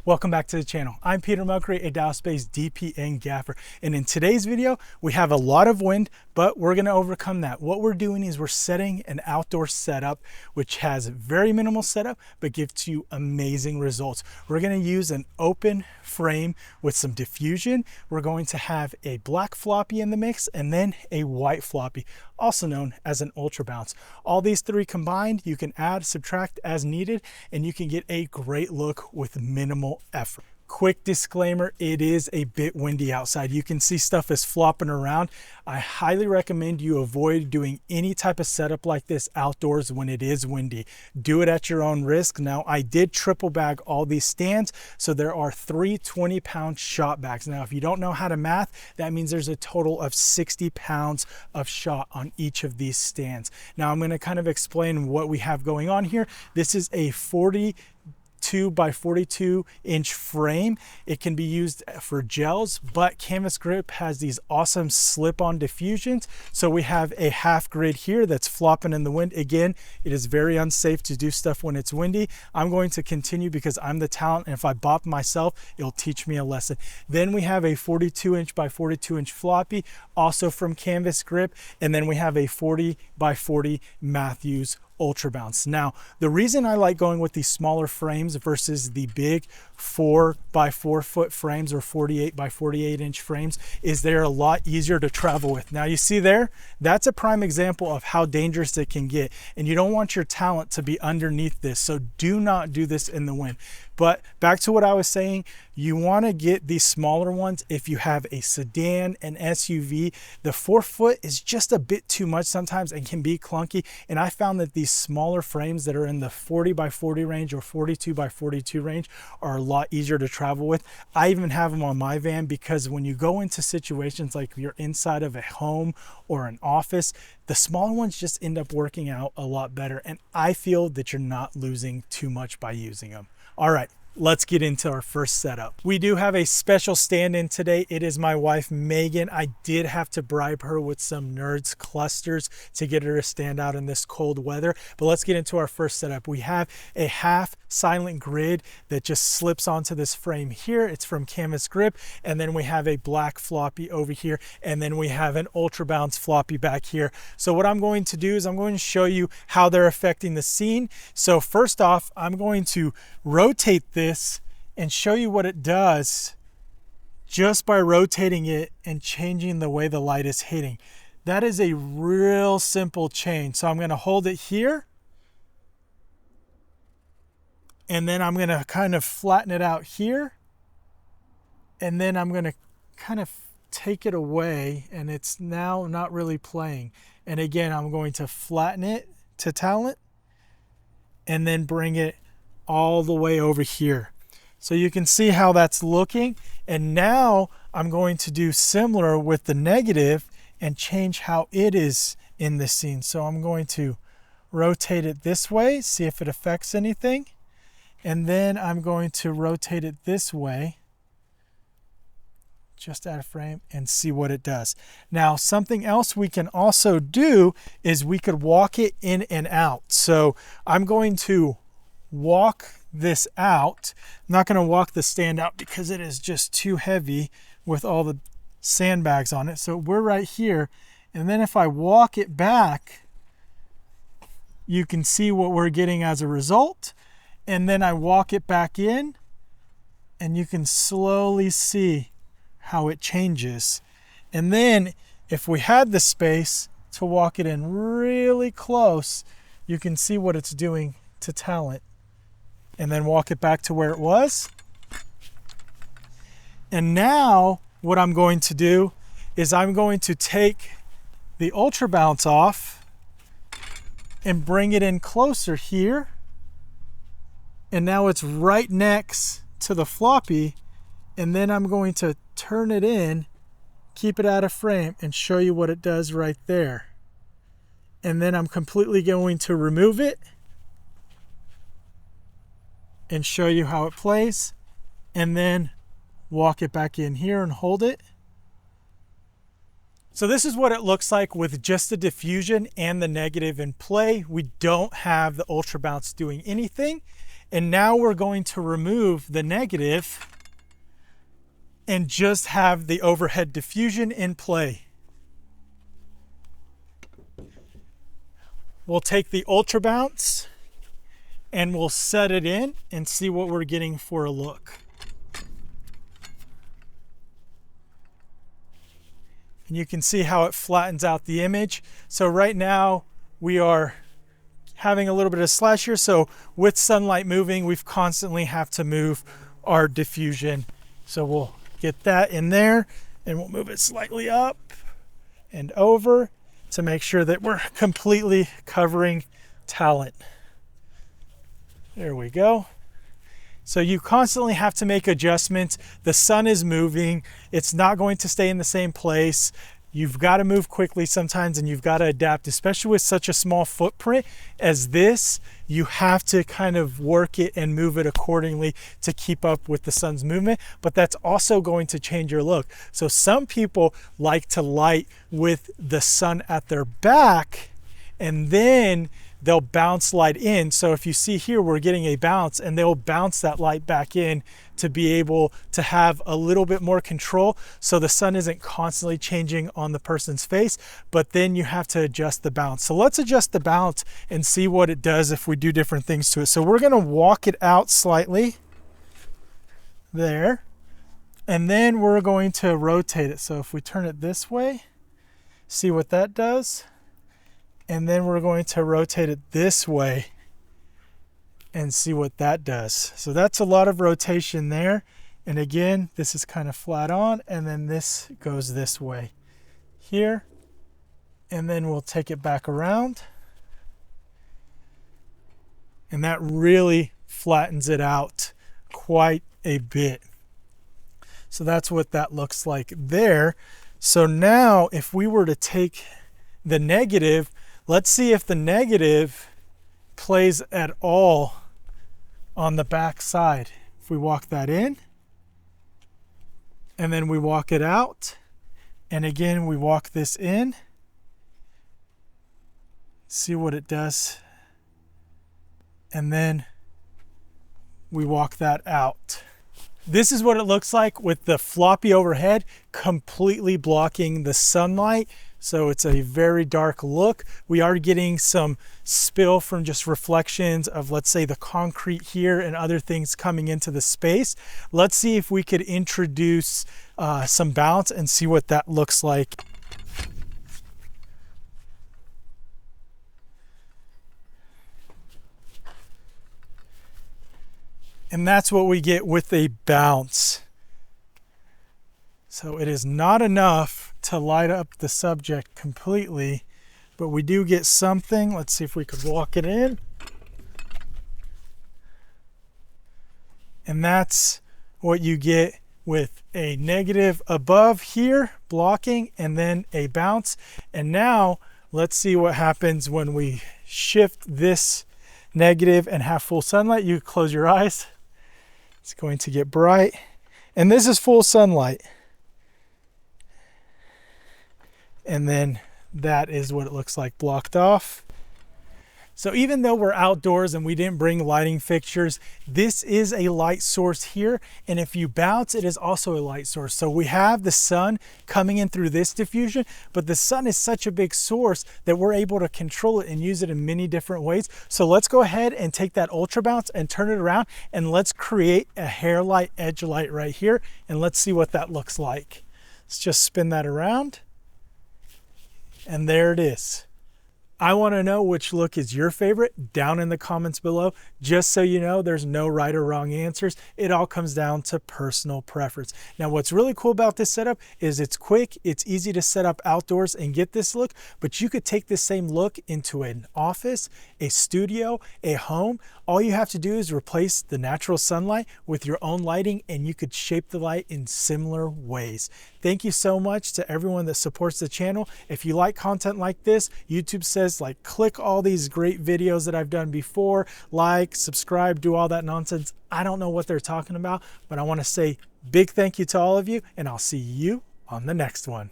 Welcome back to the channel. I'm Peter Muckery, a Dallas-based DP and Gaffer. And in today's video, we have a lot of wind, but we're gonna overcome that. What we're doing is we're setting an outdoor setup, which has very minimal setup, but gives you amazing results. We're gonna use an open frame with some diffusion. We're going to have a black floppy in the mix and then a white floppy, also known as an ultra bounce. All these three combined, you can add, subtract as needed, and you can get a great look with minimal effort. Quick disclaimer, it is a bit windy outside. You can see stuff is flopping around. I highly recommend you avoid doing any type of setup like this outdoors when it is windy. Do it at your own risk. Now, I did triple bag all these stands, so there are 3 20-pound shot bags. Now, if you don't know how to math, that means there's a total of 60 pounds of shot on each of these stands. Now, I'm gonna kind of explain what we have going on here. This is a 42 by 42 inch frame. It can be used for gels, but Canvas Grip has these awesome slip-on diffusions. So we have a half grid here that's flopping in the wind. Again, it is very unsafe to do stuff when it's windy. I'm going to continue because I'm the talent, and if I bop myself, it'll teach me a lesson. Then we have a 42 inch by 42 inch floppy, also from Canvas Grip, and then we have a 40 by 40 Matthews ultra bounce. Now, the reason I like going with these smaller frames versus the big 4 by 4 foot frames or 48 by 48 inch frames is they're a lot easier to travel with. Now you see there, that's a prime example of how dangerous it can get, and you don't want your talent to be underneath this, so do not do this in the wind. But back to what I was saying, you want to get these smaller ones if you have a sedan, an SUV. The 4 foot is just a bit too much sometimes and can be clunky, and I found that these smaller frames that are in the 40 by 40 range or 42 by 42 range are a lot easier to travel with. I even have them on my van because when you go into situations like you're inside of a home or an office, the smaller ones just end up working out a lot better, and I feel that you're not losing too much by using them. All right, let's get into our first setup. We do have a special stand-in today. It is my wife, Megan. I did have to bribe her with some Nerds clusters to get her to stand out in this cold weather. But let's get into our first setup. We have a half silent grid that just slips onto this frame here. It's from Canvas Grip. And then we have a black floppy over here. And then we have an ultra bounce floppy back here. So what I'm going to do is I'm going to show you how they're affecting the scene. So first off, I'm going to rotate this and show you what it does just by rotating it and changing the way the light is hitting. That is a real simple change. So I'm going to hold it here, and then I'm going to kind of flatten it out here, and then I'm going to kind of take it away, and it's now not really playing. And again, I'm going to flatten it to talent and then bring it all the way over here. So you can see how that's looking. And now I'm going to do similar with the negative and change how it is in the scene. So I'm going to rotate it this way, see if it affects anything. And then I'm going to rotate it this way, just out of frame, and see what it does. Now, something else we can also do is we could walk it in and out. So I'm going to walk this out. I'm not going to walk the stand out because it is just too heavy with all the sandbags on it. So we're right here, and then if I walk it back, you can see what we're getting as a result. And then I walk it back in, and you can slowly see how it changes. And then if we had the space to walk it in really close, you can see what it's doing to talent. And then walk it back to where it was. And now what I'm going to do is I'm going to take the ultra bounce off and bring it in closer here. And now it's right next to the floppy. And then I'm going to turn it in, keep it out of frame, and show you what it does right there. And then I'm completely going to remove it and show you how it plays, and then walk it back in here and hold it. So this is what it looks like with just the diffusion and the negative in play. We don't have the ultra bounce doing anything. And now we're going to remove the negative and just have the overhead diffusion in play. We'll take the ultra bounce and we'll set it in and see what we're getting for a look. And you can see how it flattens out the image. So right now we are having a little bit of slash here. So with sunlight moving, we've constantly have to move our diffusion. So we'll get that in there and we'll move it slightly up and over to make sure that we're completely covering talent. There we go. So you constantly have to make adjustments. The sun is moving. It's not going to stay in the same place. You've got to move quickly sometimes and you've got to adapt, especially with such a small footprint as this. You have to kind of work it and move it accordingly to keep up with the sun's movement, but that's also going to change your look. So some people like to light with the sun at their back and then they'll bounce light in. So if you see here, we're getting a bounce and they'll bounce that light back in to be able to have a little bit more control. So the sun isn't constantly changing on the person's face, but then you have to adjust the bounce. So let's adjust the bounce and see what it does if we do different things to it. So we're gonna walk it out slightly there, and then we're going to rotate it. So if we turn it this way, see what that does. And then we're going to rotate it this way and see what that does. So that's a lot of rotation there. And again, this is kind of flat on, and then this goes this way here. And then we'll take it back around. And that really flattens it out quite a bit. So that's what that looks like there. So now if we were to take the negative, let's see if the negative plays at all on the back side. If we walk that in, and then we walk it out, and again we walk this in, see what it does, and then we walk that out. This is what it looks like with the floppy overhead completely blocking the sunlight. So it's a very dark look. We are getting some spill from just reflections of, let's say, the concrete here and other things coming into the space. Let's see if we could introduce some bounce and see what that looks like. And that's what we get with a bounce. So it is not enough to light up the subject completely, but we do get something. Let's see if we could walk it in. And that's what you get with a negative above here blocking and then a bounce. And now let's see what happens when we shift this negative and have full sunlight. You close your eyes. It's going to get bright. And this is full sunlight. And then that is what it looks like blocked off. So even though we're outdoors and we didn't bring lighting fixtures, this is a light source here. And if you bounce, it is also a light source. So we have the sun coming in through this diffusion, but the sun is such a big source that we're able to control it and use it in many different ways. So let's go ahead and take that ultra bounce and turn it around, and let's create a hair light, edge light right here. And let's see what that looks like. Let's just spin that around. And there it is. I want to know which look is your favorite down in the comments below. Just so you know, there's no right or wrong answers. It all comes down to personal preference. Now, what's really cool about this setup is it's quick, it's easy to set up outdoors and get this look, but you could take this same look into an office, a studio, a home. All you have to do is replace the natural sunlight with your own lighting, and you could shape the light in similar ways. Thank you so much to everyone that supports the channel. If you like content like this, YouTube says, like, click all these great videos that I've done before, like, subscribe, do all that nonsense. I don't know what they're talking about, but I want to say big thank you to all of you, and I'll see you on the next one.